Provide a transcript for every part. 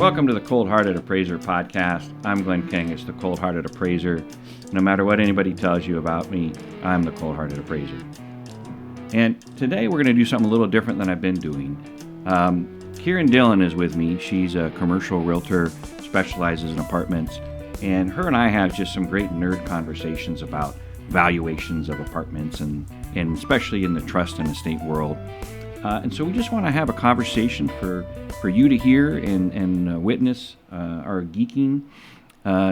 Welcome to the Cold Hearted Appraiser podcast. I'm Glen Kangas, the Cold Hearted Appraiser. No matter what anybody tells you about me, I'm the Cold Hearted Appraiser. And today we're going to do something a little different than I've been doing. Kiran Dhillon is with me. She's a commercial realtor, specializes in apartments. And her and I have just some great nerd conversations about valuations of apartments and especially in the trust and estate world. And so we just want to have a conversation for you to hear and witness our geeking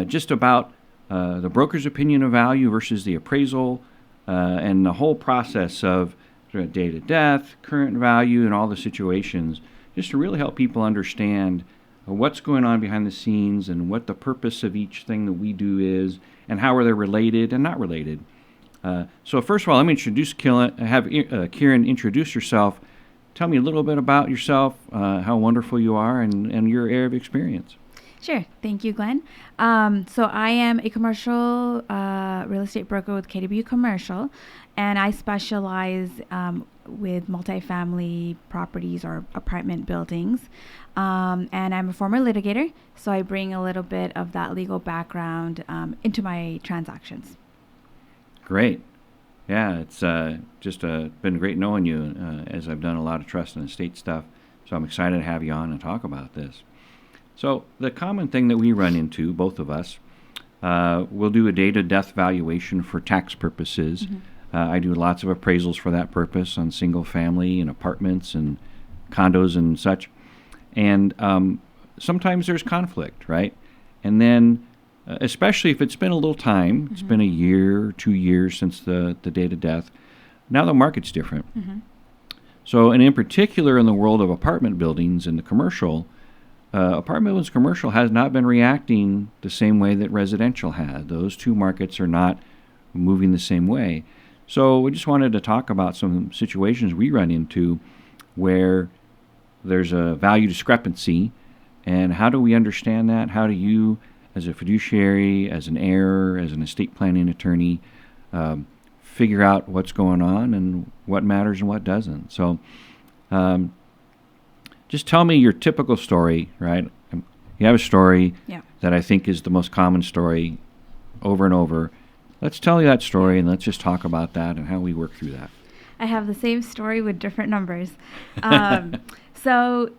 just about the broker's opinion of value versus the appraisal and the whole process of date of death, current value, and all the situations, just to really help people understand what's going on behind the scenes and what the purpose of each thing that we do is and how are they related and not related. So first of all, let me introduce Kiran introduce yourself. Tell me a little bit about yourself, how wonderful you are, and your area of experience. Sure. Thank you, Glenn. So I am a commercial real estate broker with KW Commercial, and I specialize with multifamily properties or apartment buildings. And I'm a former litigator, so I bring a little bit of that legal background into my transactions. Great. Yeah, it's just been great knowing you as I've done a lot of trust and estate stuff. So I'm excited to have you on and talk about this. So the common thing that we run into, both of us, we'll do a date of death valuation for tax purposes. Mm-hmm. I do lots of appraisals for that purpose on single family and apartments and condos and such. And sometimes there's conflict, right? And then especially if it's been a little time, mm-hmm. It's been a year, 2 years since the date of death, now the market's different. Mm-hmm. So, and in particular in the world of apartment buildings and the commercial, apartment buildings commercial has not been reacting the same way that residential has. Those two markets are not moving the same way. So we just wanted to talk about some situations we run into where there's a value discrepancy, and how do we understand that? How do you, as a fiduciary, as an heir, as an estate planning attorney, figure out what's going on and what matters and what doesn't? So just tell me your typical story, right? You have a story that I think is the most common story over and over. Let's tell you that story and let's just talk about that and how we work through that. I have the same story with different numbers. So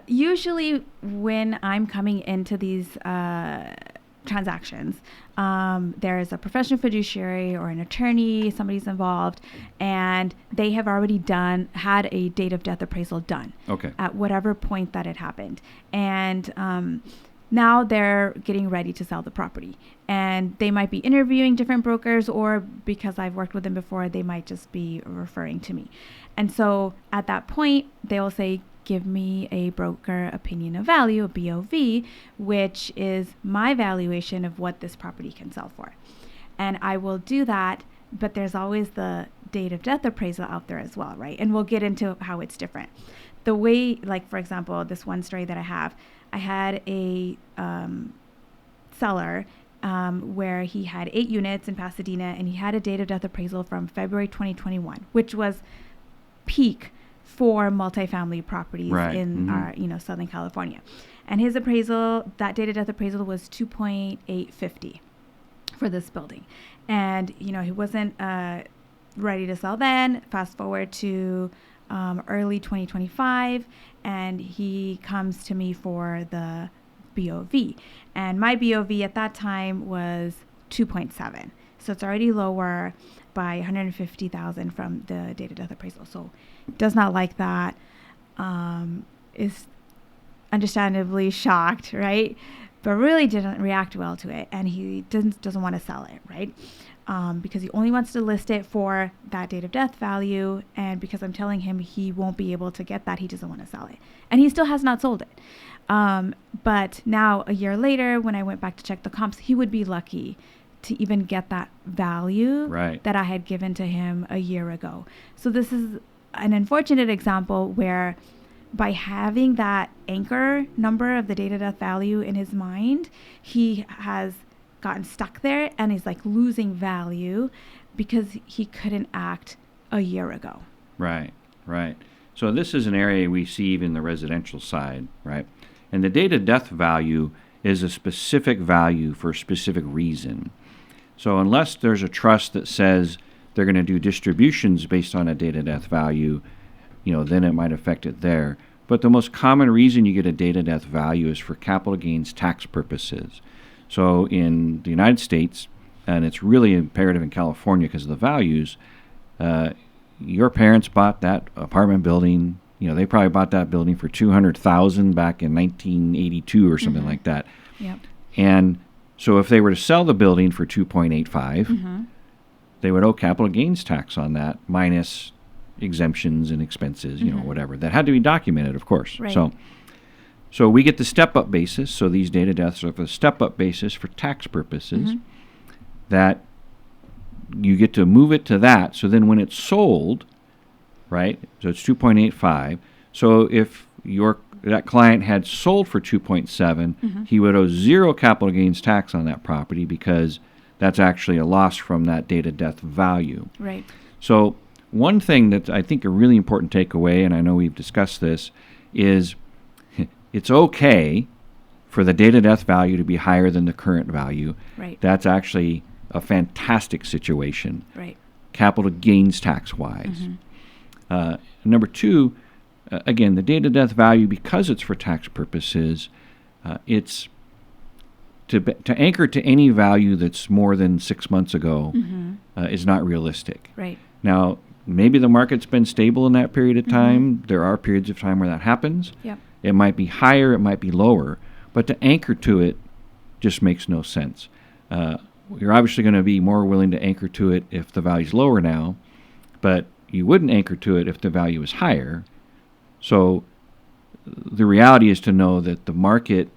usually when I'm coming into these transactions, there's a professional fiduciary or an attorney, somebody's involved, and they have already had a date of death appraisal done at whatever point that it happened. And now they're getting ready to sell the property. And they might be interviewing different brokers, or because I've worked with them before, they might just be referring to me. And so at that point, they'll say, give me a broker opinion of value, a BOV, which is my valuation of what this property can sell for. And I will do that, but there's always the date of death appraisal out there as well, right? And we'll get into how it's different. The way, like, for example, this one story that I had a seller where he had 8 units in Pasadena, and he had a date of death appraisal from February 2021, which was peak for multifamily properties in mm-hmm. our, Southern California. And his appraisal, that date of death appraisal, was $2.850 for this building. And, he wasn't ready to sell then. Fast forward to early 2025, and he comes to me for the BOV. And my BOV at that time was 2.7. So it's already lower by $150,000 from the date of death appraisal. So does not like that, is understandably shocked, right? But really didn't react well to it, and he doesn't want to sell it, right? Because he only wants to list it for that date of death value, and because I'm telling him he won't be able to get that, he doesn't want to sell it. And he still has not sold it. But now, a year later, when I went back to check the comps, he would be lucky to even get that value that I had given to him a year ago. So this is an unfortunate example where by having that anchor number of the date of death value in his mind, he has gotten stuck there and is like losing value because he couldn't act a year ago. Right. So this is an area we see even the residential side, right? And the date of death value is a specific value for a specific reason. So unless there's a trust that says they're going to do distributions based on a date of death value, then it might affect it there. But the most common reason you get a date of death value is for capital gains tax purposes. So in the United States, and it's really imperative in California because of the values, your parents bought that apartment building. They probably bought that building for $200,000 back in 1982 or something like that. Yep. And so if they were to sell the building for 2.85, they would owe capital gains tax on that minus exemptions and expenses, whatever. That had to be documented, of course. Right. So we get the step-up basis. So these date of deaths are the step-up basis for tax purposes. That you get to move it to that. So then when it's sold, right, so it's 2.85. So if that client had sold for 2.7, he would owe zero capital gains tax on that property because that's actually a loss from that date of death value. Right. So one thing that I think a really important takeaway, and I know we've discussed this, is it's okay for the date of death value to be higher than the current value. Right. That's actually a fantastic situation. Right. Capital gains tax wise. Number two, again, the date of death value, because it's for tax purposes, it's to anchor to any value that's more than 6 months ago is not realistic. Right. Now, maybe the market's been stable in that period of time. There are periods of time where that happens. Yep. It might be higher, it might be lower, but to anchor to it just makes no sense. You're obviously going to be more willing to anchor to it if the value's lower now, but you wouldn't anchor to it if the value is higher. So the reality is to know that the market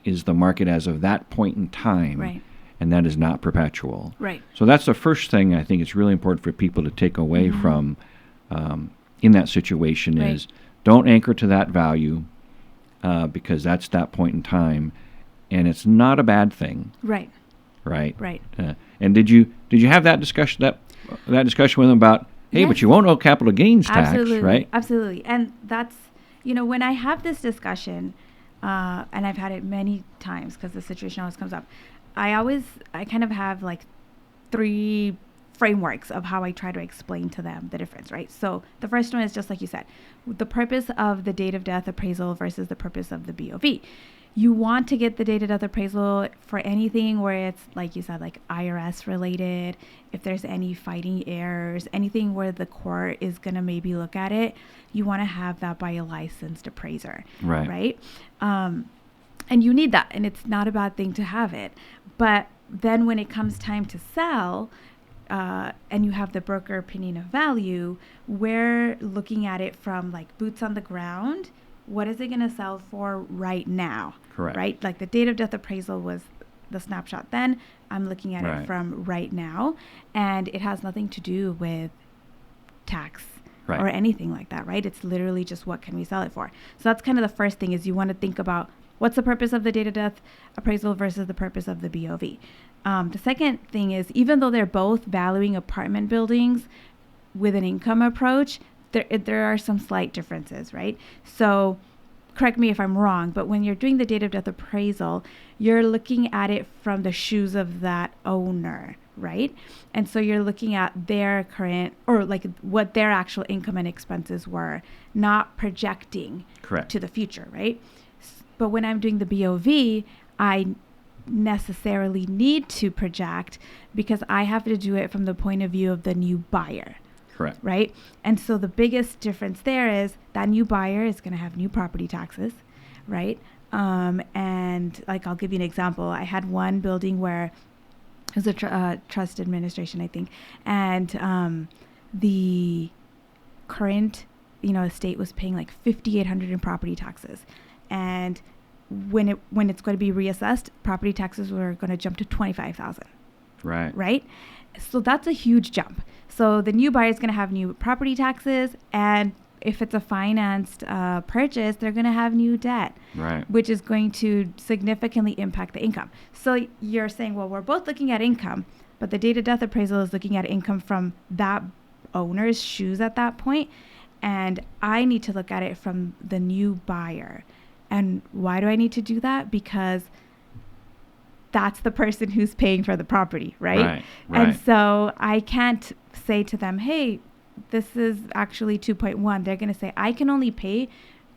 is the market as of that point in time, Right. and that is not perpetual. Right. So that's the first thing I think it's really important for people to take away from in that situation is don't anchor to that value because that's that point in time, and it's not a bad thing. Right. Right. Right. And did you have that discussion that discussion with them about, hey, Yes. but you won't owe capital gains tax, Absolutely. right? Absolutely. And that's, when I have this discussion, and I've had it many times because the situation always comes up, I kind of have like 3 frameworks of how I try to explain to them the difference, right? So the first one is just like you said, the purpose of the date of death appraisal versus the purpose of the BOV. You want to get the date of death appraisal for anything where it's, like you said, like IRS related, if there's any fighting heirs, anything where the court is going to maybe look at it, you want to have that by a licensed appraiser. Right? And you need that, and it's not a bad thing to have it. But then when it comes time to sell, and you have the broker opinion of value, we're looking at it from like boots on the ground. What is it going to sell for right now? Correct. Right? Like the date of death appraisal was the snapshot then. I'm looking at it from right now. And it has nothing to do with tax or anything like that, right? It's literally just what can we sell it for. So that's kind of the first thing is you want to think about what's the purpose of the date of death appraisal versus the purpose of the BOV. The second thing is, even though they're both valuing apartment buildings with an income approach, there are some slight differences, right? So correct me if I'm wrong, but when you're doing the date of death appraisal, you're looking at it from the shoes of that owner, right? And so you're looking at their current, or like what their actual income and expenses were, not projecting to the future, right? But when I'm doing the BOV, I necessarily need to project because I have to do it from the point of view of the new buyer. Correct. Right? And so the biggest difference there is that new buyer is going to have new property taxes, right? And like, I'll give you an example. I had one building where it was a trust administration, I think, and the current, estate was paying like $5,800 in property taxes. And when it's going to be reassessed, property taxes were going to jump to $25,000. Right. Right? So that's a huge jump. So the new buyer is going to have new property taxes, and if it's a financed purchase, they're going to have new debt, which is going to significantly impact the income. So you're saying, well, we're both looking at income, but the date of death appraisal is looking at income from that owner's shoes at that point, and I need to look at it from the new buyer. And why do I need to do that? Because that's the person who's paying for the property, right? And so I can't say to them, hey, this is actually 2.1. They're going to say, I can only pay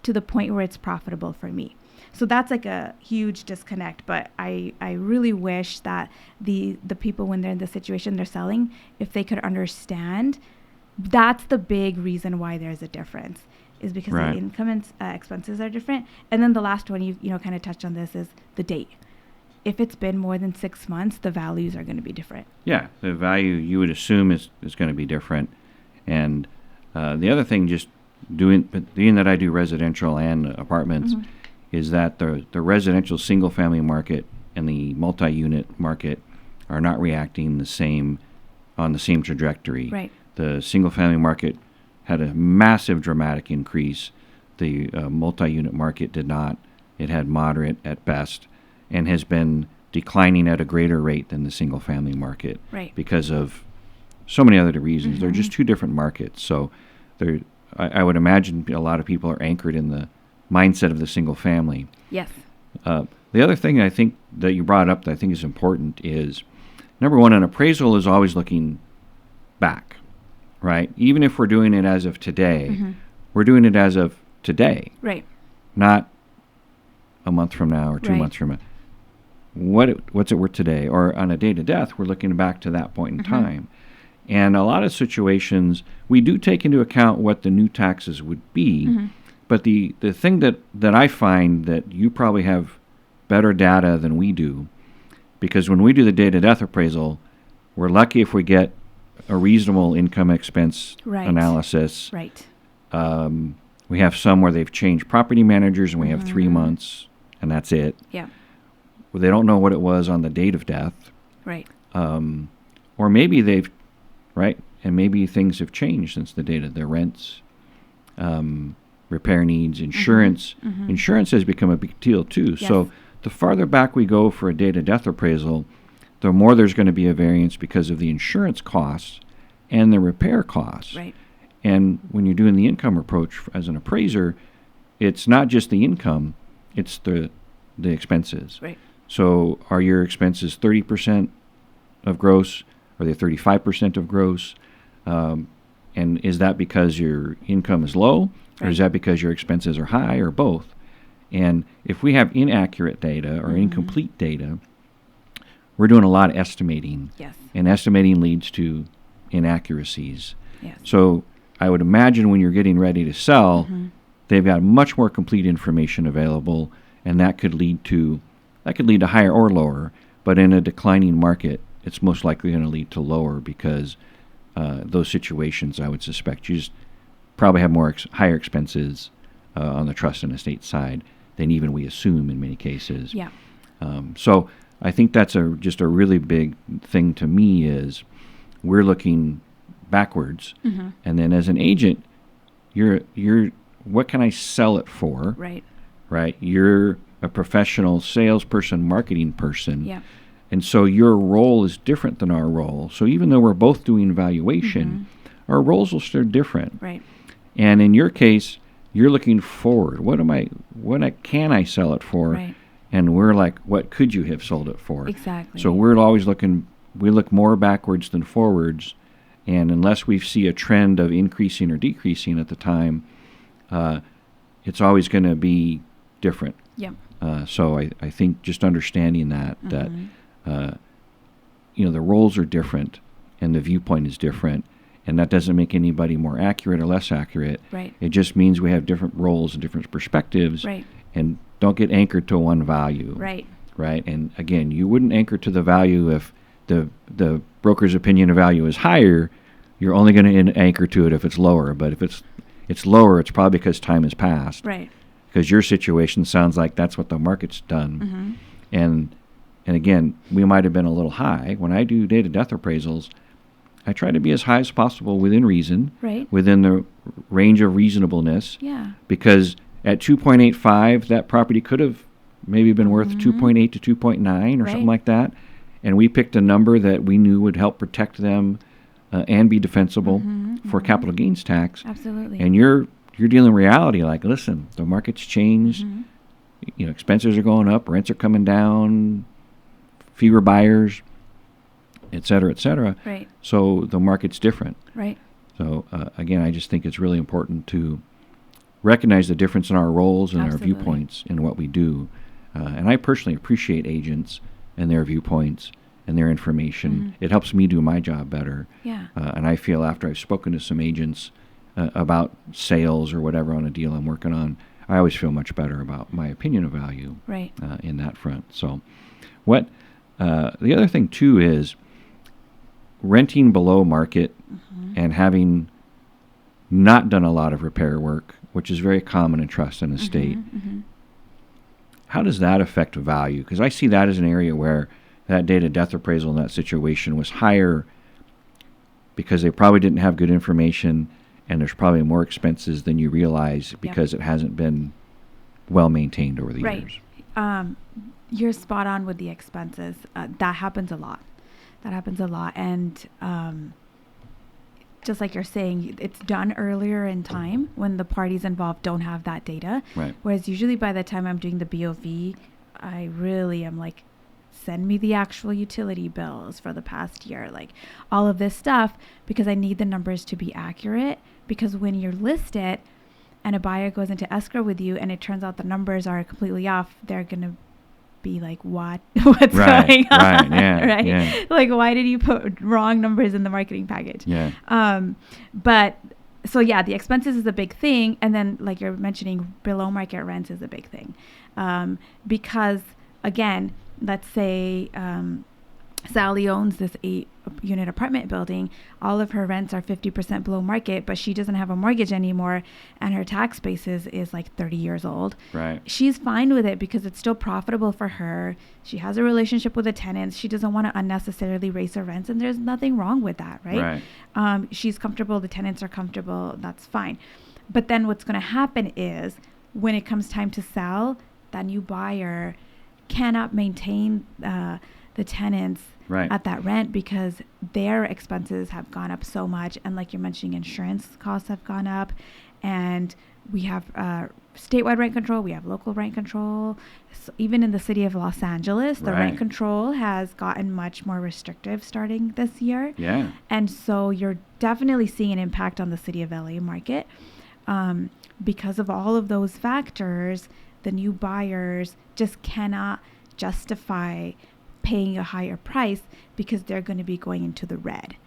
to the point where it's profitable for me. So that's like a huge disconnect. But I really wish that the people, when they're in the situation they're selling, if they could understand, that's the big reason why there's a difference, is because the income and expenses are different. And then the last one, you know, kind of touched on this, is the date. If it's been more than 6 months, the values are going to be different. Yeah, the value you would assume is going to be different. And the other thing, just being that I do residential and apartments, is that the residential single-family market and the multi-unit market are not reacting on the same trajectory. Right. The single-family market had a massive, dramatic increase. The multi-unit market did not. It had moderate at best, and has been declining at a greater rate than the single-family market, because of so many other reasons. They're just two different markets. So I would imagine a lot of people are anchored in the mindset of the single-family. Yes. The other thing I think that you brought up that I think is important is, number one, an appraisal is always looking back, right? Even if we're doing it as of today, we're doing it as of today. Right. Not a month from now or 2 months from now. What's it worth today? Or on a date of death, we're looking back to that point in time. And a lot of situations, we do take into account what the new taxes would be. But the thing that I find that you probably have better data than we do, because when we do the date of death appraisal, we're lucky if we get a reasonable income expense analysis. Right. We have some where they've changed property managers and we have 3 months and that's it. Yeah. Well, they don't know what it was on the date of death. Right. Or maybe they've, and maybe things have changed since the date of their rents, repair needs, insurance. Insurance has become a big deal too. Yes. So the farther back we go for a date of death appraisal, the more there's going to be a variance because of the insurance costs and the repair costs. Right. And when you're doing the income approach as an appraiser, it's not just the income, it's the expenses. Right. So are your expenses 30% of gross? Are they 35% of gross? And is that because your income is low, or is that because your expenses are high, or both? And if we have inaccurate data or incomplete data, we're doing a lot of estimating. Yes. And estimating leads to inaccuracies. Yes. So I would imagine when you're getting ready to sell, they've got much more complete information available, and that could lead to higher or lower. But in a declining market, it's most likely going to lead to lower, because those situations, I would suspect, you just probably have more higher expenses on the trust and estate side than even we assume in many cases. Yeah. So I think that's just a really big thing to me, is we're looking backwards, and then as an agent, you're what can I sell it for? Right. Right. You're a professional salesperson, marketing person. Yeah. And so your role is different than our role. So even though we're both doing valuation, our roles will still different. Right. And in your case, you're looking forward. What can I sell it for? Right. And we're like, what could you have sold it for? Exactly. So we're always we look more backwards than forwards. And unless we see a trend of increasing or decreasing at the time, it's always going to be different. Yeah. So I think just understanding that the roles are different and the viewpoint is different, and that doesn't make anybody more accurate or less accurate. Right. It just means we have different roles and different perspectives. Right. And don't get anchored to one value. Right. Right. And again, you wouldn't anchor to the value if the broker's opinion of value is higher. You're only going to anchor to it if it's lower. But if it's lower, it's probably because time has passed. Right. Because your situation sounds like that's what the market's done. And again, we might have been a little high. When I do date of death appraisals, I try to be as high as possible within reason, right, within the range of reasonableness. Yeah. Because at 2.85, that property could have maybe been worth 2.8 to 2.9 or something like that. And we picked a number that we knew would help protect them and be defensible for capital gains tax. Absolutely. And you're dealing with reality, like, listen, the market's changed. expenses are going up, rents are coming down, fewer buyers, et cetera, et cetera. Right. So the market's different. Right. So again, I just think it's really important to recognize the difference in our roles and Absolutely. our viewpoints in what we do. And I personally appreciate agents and their viewpoints and their information. Mm-hmm. It helps me do my job better. Yeah. And I feel after I've spoken to some agents about sales or whatever on a deal I'm working on, I always feel much better about my opinion of value. Right. In that front. So what the other thing too is renting below market and having not done a lot of repair work, which is very common in trust and estate. How does that affect value? Because I see that as an area where that date of death appraisal in that situation was higher because they probably didn't have good information, and there's probably more expenses than you realize because it hasn't been well maintained over the years. You're spot on with the expenses. That happens a lot. And just like you're saying, it's done earlier in time when the parties involved don't have that data. Right. Whereas usually by the time I'm doing the BOV, I really am like, send me the actual utility bills for the past year, like all of this stuff, because I need the numbers to be accurate. Because when you're listed and a buyer goes into escrow with you and it turns out the numbers are completely off, they're going to be like, what? What's going on? Right. Yeah. Like, why did you put wrong numbers in the marketing package? Yeah. But so yeah, the expenses is a big thing. And then like you're mentioning, below market rents is a big thing. Because again, let's say Sally owns this 8-unit apartment building. All of her rents are 50% below market, but she doesn't have a mortgage anymore, and her tax basis is like 30 years old. Right. She's fine with it because it's still profitable for her. She has a relationship with the tenants. She doesn't want to unnecessarily raise her rents, and there's nothing wrong with that, right? She's comfortable. The tenants are comfortable. That's fine. But then what's going to happen is when it comes time to sell, that new buyer cannot maintain the tenants at that rent because their expenses have gone up so much. And like you're mentioning, insurance costs have gone up, and we have statewide rent control. We have local rent control. So even in the city of Los Angeles, the rent control has gotten much more restrictive starting this year. Yeah. And so you're definitely seeing an impact on the city of LA market. Because of all of those factors, the new buyers just cannot justify paying a higher price because they're going to be going into the red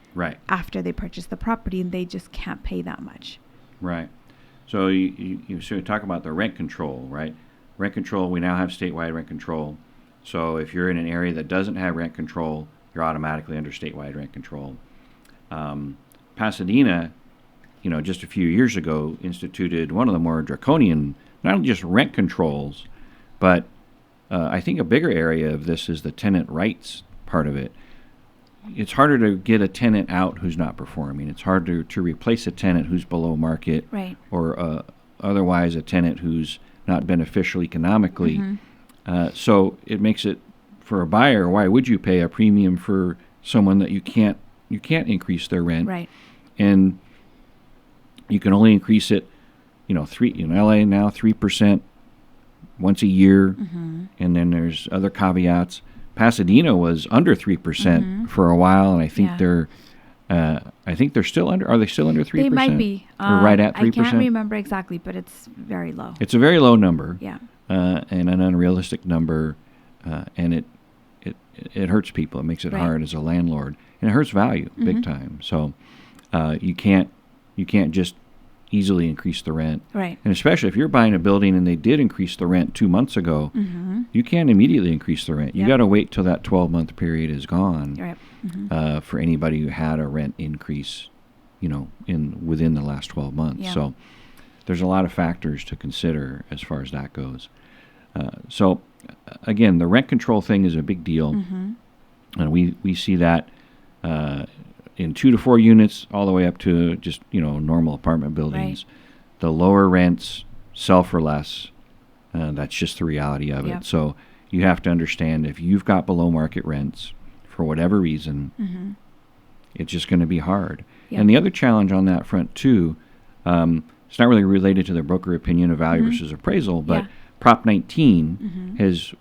after they purchase the property, and they just can't pay that much. Right. So you sort of talk about the rent control, right? Rent control, we now have statewide rent control. So if you're in an area that doesn't have rent control, you're automatically under statewide rent control. Pasadena, just a few years ago, instituted one of the more draconian, not only just rent controls, but I think a bigger area of this is the tenant rights part of it. It's harder to get a tenant out who's not performing. It's harder to replace a tenant who's below market, or otherwise a tenant who's not beneficial economically. So it makes it, for a buyer, why would you pay a premium for someone that you can't increase their rent? Right. And you can only increase it, in LA now 3% once a year, and then there's other caveats. Pasadena was under 3% for a while, and I think they're still under. Are they still under 3%? They might be. Or right at 3%? I can't remember exactly, but it's very low. It's a very low number. Yeah. And an unrealistic number, and it hurts people. It makes it hard as a landlord, and it hurts value big time. So you can't just easily increase the rent. Right. And especially if you're buying a building and they did increase the rent 2 months ago, you can't immediately increase the rent. You got to wait till that 12-month period is gone for anybody who had a rent increase, within the last 12 months. Yeah. So there's a lot of factors to consider as far as that goes. So again, the rent control thing is a big deal. And we see that in 2 to 4 units, all the way up to just normal apartment buildings. The lower rents sell for less. That's just the reality of it. So you have to understand, if you've got below market rents for whatever reason, it's just going to be hard. And the other challenge on that front too, it's not really related to the broker opinion of value versus appraisal, but Prop 19 is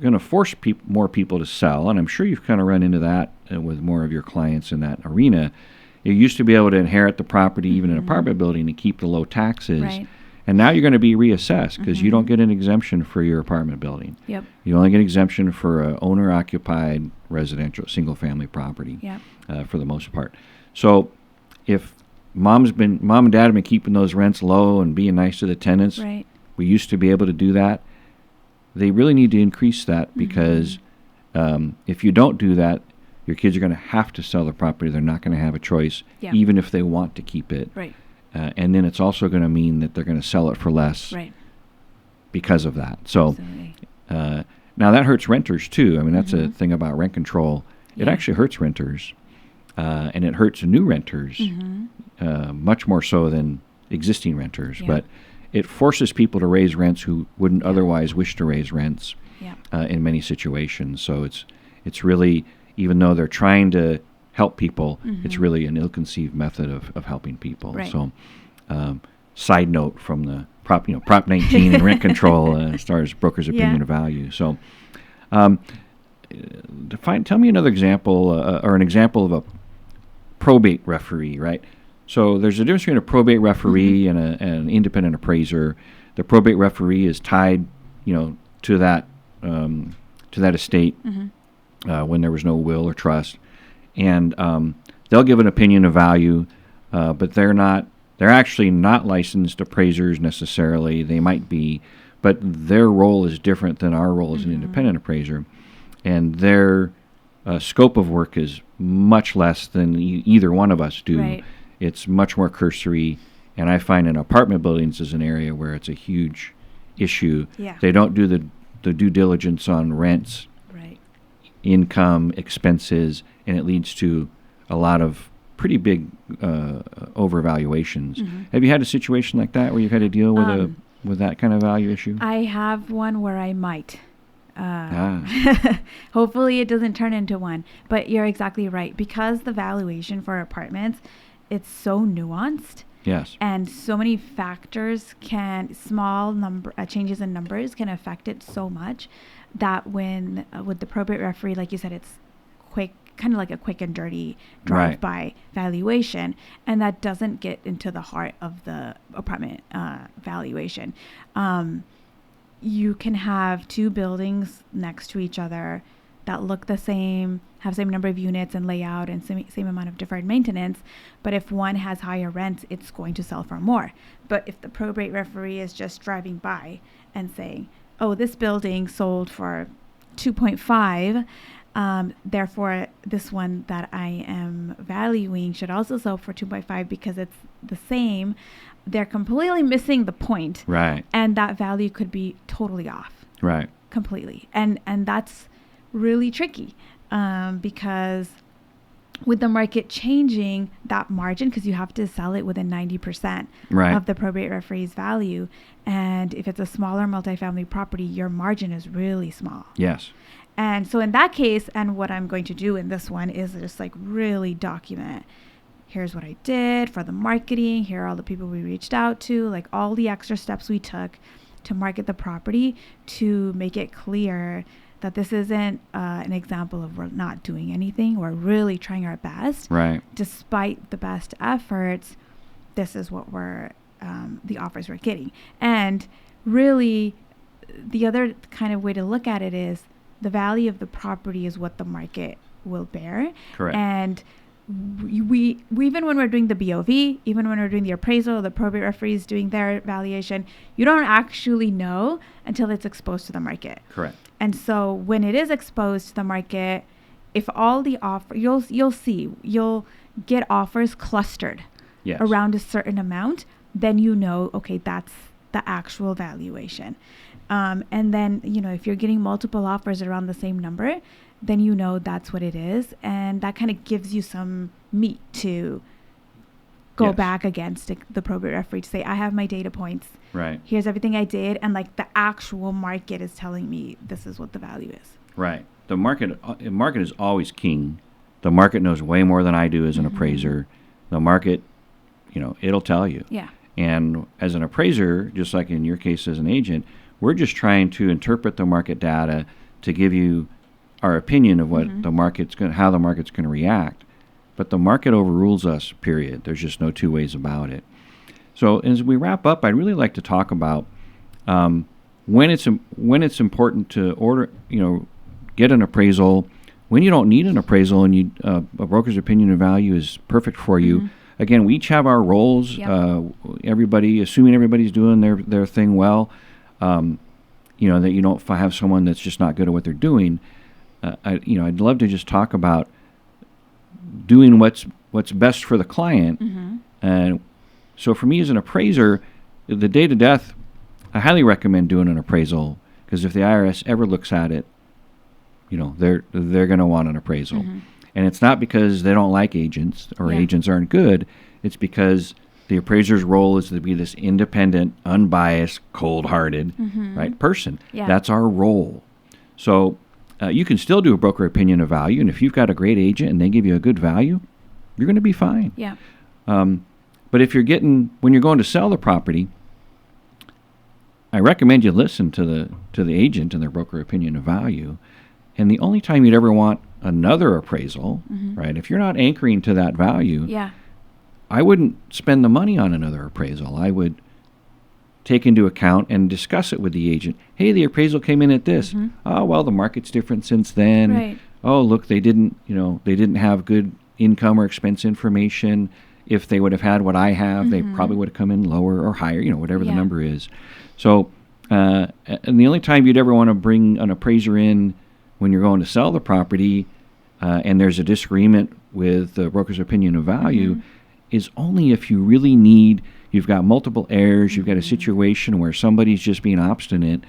going to force more people to sell, and I'm sure you've kind of run into that with more of your clients in that arena. You used to be able to inherit the property, even in an apartment building, and keep the low taxes. Right. And now you're going to be reassessed because you don't get an exemption for your apartment building. Yep. You only get exemption for an owner-occupied residential single-family property. Yep. For the most part. So if mom and dad have been keeping those rents low and being nice to the tenants, Right. we used to be able to do that. They really need to increase that because if you don't do that, your kids are going to have to sell the property. They're not going to have a choice, even if they want to keep it. Right. And then it's also going to mean that they're going to sell it for less because of that. So now that hurts renters too. I mean, that's a thing about rent control. It actually hurts renters. And it hurts new renters much more so than existing renters. But it forces people to raise rents who wouldn't otherwise wish to raise rents in many situations. So it's really, even though they're trying to help people, it's really an ill-conceived method of helping people. Right. So side note from the Prop 19 and rent control as far as broker's opinion of value. So tell me another example or an example of a probate referee, right? So there's a difference between a probate referee and an independent appraiser. The probate referee is tied, to that estate when there was no will or trust, and they'll give an opinion of value, but they're actually not licensed appraisers necessarily. They might be, but their role is different than our role as an independent appraiser, and their scope of work is much less than either one of us do. Right. It's much more cursory, and I find in apartment buildings is an area where it's a huge issue. Yeah. They don't do the due diligence on rents, income, expenses, and it leads to a lot of pretty big overvaluations. Have you had a situation like that where you've had to deal with that kind of value issue? I have one where I might. Hopefully it doesn't turn into one, but you're exactly right, because the valuation for apartments, it's so nuanced. Yes. And so many factors small changes in numbers can affect it so much that when with the probate referee, like you said, it's quick, kind of like a quick and dirty drive-by valuation, and that doesn't get into the heart of the apartment valuation. You can have two buildings next to each other that look the same, have same number of units and layout and same amount of deferred maintenance, but if one has higher rents, it's going to sell for more. But if the probate referee is just driving by and saying, oh, this building sold for 2.5, therefore this one that I am valuing should also sell for 2.5 because it's the same, they're completely missing the point. Right. And that value could be totally off. Right. Completely. And that's really tricky because with the market changing, that margin, because you have to sell it within 90% of the probate referee's value. And if it's a smaller multifamily property, your margin is really small. Yes. And so in that case, and what I'm going to do in this one is just like really document, here's what I did for the marketing, here are all the people we reached out to, like all the extra steps we took to market the property to make it clear that this isn't an example of we're not doing anything. We're really trying our best. Right. Despite the best efforts, this is what the offers we're getting. And really, the other kind of way to look at it is the value of the property is what the market will bear. Correct. And we even when we're doing the BOV, even when we're doing the appraisal, the probate referees doing their valuation, you don't actually know until it's exposed to the market. Correct. And so when it is exposed to the market, if all the offer, you'll get offers clustered around a certain amount, then okay, that's the actual valuation. And then, if you're getting multiple offers around the same number, then that's what it is. And that kind of gives you some meat to go back against the probate referee to say, I have my data points. Right. Here's everything I did. And like the actual market is telling me this is what the value is. Right. The market is always king. The market knows way more than I do as an appraiser. The market, it'll tell you. Yeah. And as an appraiser, just like in your case as an agent, We're just trying to interpret the market data to give you our opinion of what the market's going, how the market's going to react. But the market overrules us, period. There's just no two ways about it. So as we wrap up, I'd really like to talk about when it's important to get an appraisal, when you don't need an appraisal and a broker's opinion of value is perfect for you. Again, we each have our roles. Everybody, assuming everybody's doing their thing well, that you don't have someone that's just not good at what they're doing. I'd love to just talk about doing what's best for the client. And so for me as an appraiser, the day to death, I highly recommend doing an appraisal, because if the IRS ever looks at it, they're going to want an appraisal. And it's not because they don't like agents or agents aren't good. It's because the appraiser's role is to be this independent, unbiased, cold-hearted, right, person. That's our role. So you can still do a broker opinion of value, and if you've got a great agent and they give you a good value, you're going to be fine. But if when you're going to sell the property, I recommend you listen to the agent and their broker opinion of value. And the only time you'd ever want another appraisal, right, if you're not anchoring to that value, I wouldn't spend the money on another appraisal. I would take into account and discuss it with the agent. Hey, the appraisal came in at this. Oh, well, the market's different since then. Oh, look, they didn't have good income or expense information. If they would have had what I have, they probably would have come in lower or higher, whatever the number is. So, and the only time you'd ever want to bring an appraiser in when you're going to sell the property and there's a disagreement with the broker's opinion of value is only if you really you've got multiple heirs, you've got a situation where somebody's just being obstinate.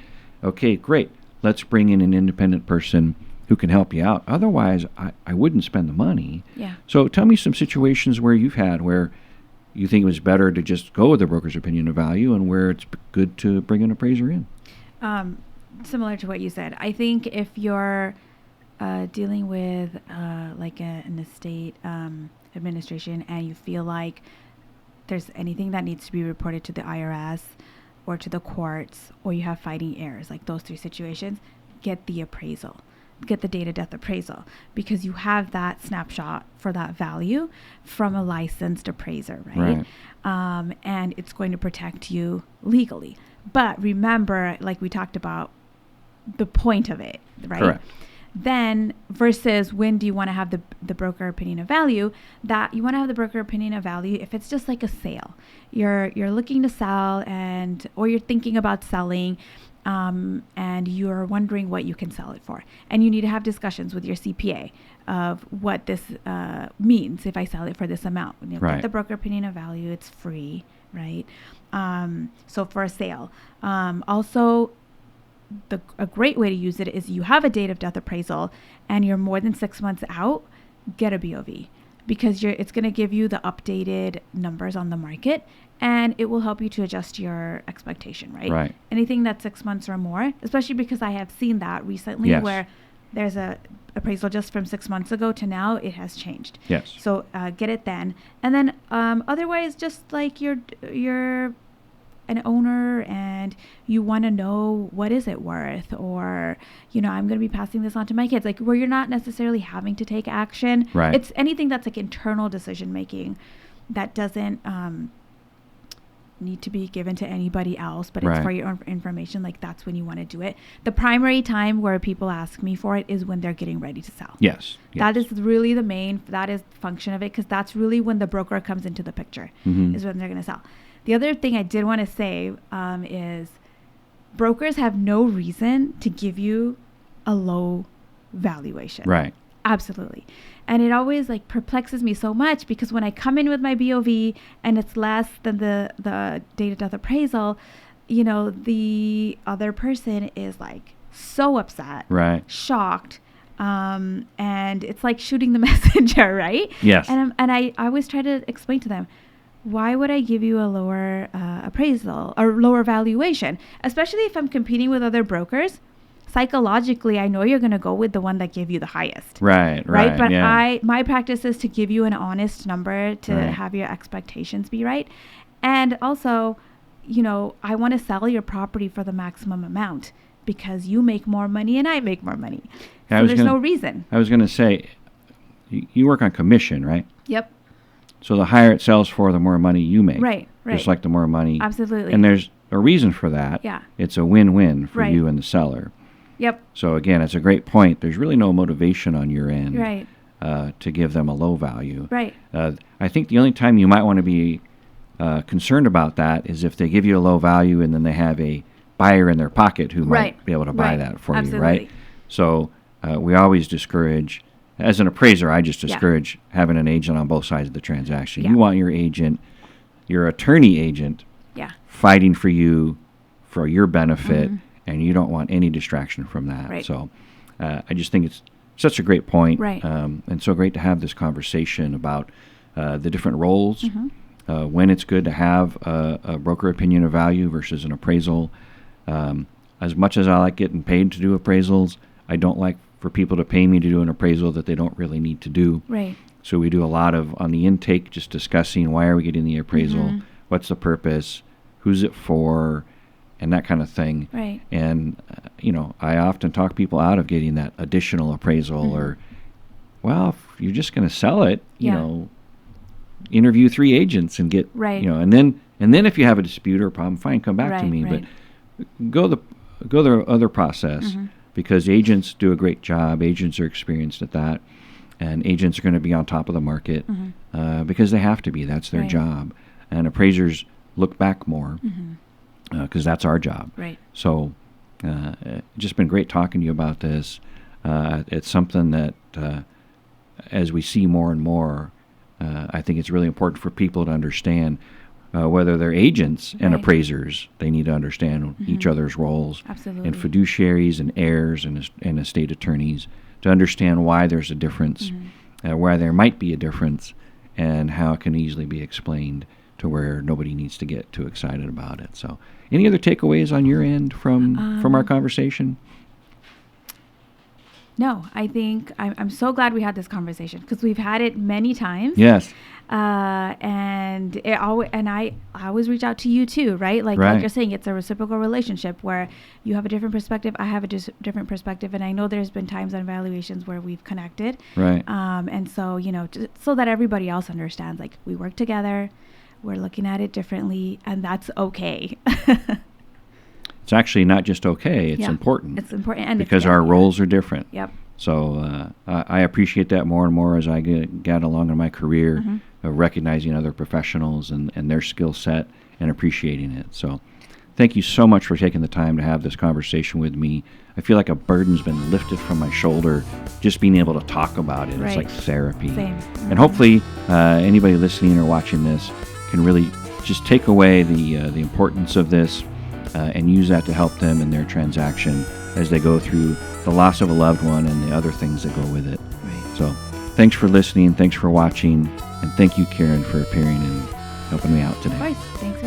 Okay, great. Let's bring in an independent person who can help you out. Otherwise, I wouldn't spend the money. So tell me some situations where you've had where you think it was better to just go with the broker's opinion of value and where it's good to bring an appraiser in. Similar to what you said, I think if you're dealing with like an estate administration and you feel like there's anything that needs to be reported to the IRS or to the courts, or you have fighting heirs, like those three situations, get the appraisal. Get the date of death appraisal, because you have that snapshot for that value from a licensed appraiser, right? And it's going to protect you legally. But remember, like we talked about, the point of it, right? Correct. Then versus when do you want to have the broker opinion of value, that you want to have the broker opinion of value if it's just like a sale. You're looking to sell or you're thinking about selling, and you're wondering what you can sell it for. And you need to have discussions with your CPA of what this means if I sell it for this amount. When you get the broker opinion of value, it's free, right? So for a sale. Also, a great way to use it is you have a date of death appraisal and you're more than 6 months out, get a BOV, because it's going to give you the updated numbers on the market, and it will help you to adjust your expectation, right? Anything that's 6 months or more, especially because I have seen that recently where there's a appraisal just from 6 months ago to now, it has changed. So get it then. And then otherwise, just like you're an owner and you want to know what is it worth, or I'm going to be passing this on to my kids, like where you're not necessarily having to take action. It's anything that's like internal decision making that doesn't need to be given to anybody else, but it's for your own information. Like that's when you want to do it. The primary time where people ask me for it is when they're getting ready to sell. That is really that is the function of it, because that's really when the broker comes into the picture, is when they're going to sell. The other thing I did want to say is brokers have no reason to give you a low valuation. Absolutely. And it always like perplexes me so much, because when I come in with my BOV and it's less than the date of death appraisal, the other person is like so upset, shocked, and it's like shooting the messenger, right? And I always try to explain to them, why would I give you a lower appraisal or lower valuation? Especially if I'm competing with other brokers. Psychologically, I know you're going to go with the one that gave you the highest. But my practice is to give you an honest number to have your expectations be right. And also, I want to sell your property for the maximum amount because you make more money and I make more money. So there's no reason. I was going to say, you work on commission, right? Yep. So the higher it sells for, the more money you make. Right. Just like the more money. Absolutely. And there's a reason for that. Yeah. It's a win-win for you and the seller. Yep. So again, it's a great point. There's really no motivation on your end. Right. To give them a low value. Right. I think the only time you might want to be concerned about that is if they give you a low value and then they have a buyer in their pocket who might be able to buy that for you, right? So we always discourage, as an appraiser, I just discourage having an agent on both sides of the transaction. You want your agent, your attorney agent, fighting for you for your benefit, and you don't want any distraction from that. Right. So I just think it's such a great point, right. And so great to have this conversation about the different roles, when it's good to have a broker opinion of value versus an appraisal. As much as I like getting paid to do appraisals, I don't like for people to pay me to do an appraisal that they don't really need to do. Right. So we do a lot of, on the intake, just discussing why are we getting the appraisal, what's the purpose, who's it for, and that kind of thing. Right. And, I often talk people out of getting that additional appraisal or, well, if you're just going to sell it, interview 3 agents and get, and then if you have a dispute or a problem, fine, come back to me. But go the other process because agents do a great job. Agents are experienced at that. And agents are going to be on top of the market because they have to be. That's their job. And appraisers look back more because that's our job. Right. So it's just been great talking to you about this. It's something that as we see more and more, I think it's really important for people to understand whether they're agents and appraisers. They need to understand each other's roles. Absolutely. And fiduciaries and heirs and estate attorneys to understand why there's a difference, why there might be a difference, and how it can easily be explained to where nobody needs to get too excited about it. So any other takeaways on your end from our conversation? No, I think I'm so glad we had this conversation because we've had it many times. Yes. And I always reach out to you too, right? Like you're saying, it's a reciprocal relationship where you have a different perspective, I have a different perspective, and I know there's been times on valuations where we've connected. Right. And so just so that everybody else understands, like we work together, we're looking at it differently, and that's okay. It's actually not just okay, it's important. It's important. And because our roles are different. Yep. So I appreciate that more and more as I get along in my career, of recognizing other professionals and their skill set and appreciating it. So thank you so much for taking the time to have this conversation with me. I feel like a burden's been lifted from my shoulder just being able to talk about it. It's like therapy. Same. And hopefully anybody listening or watching this can really just take away the importance of this and use that to help them in their transaction as they go through the loss of a loved one and the other things that go with it. Right. So thanks for listening, thanks for watching, and thank you, Kiran, for appearing and helping me out today. Of course. Thanks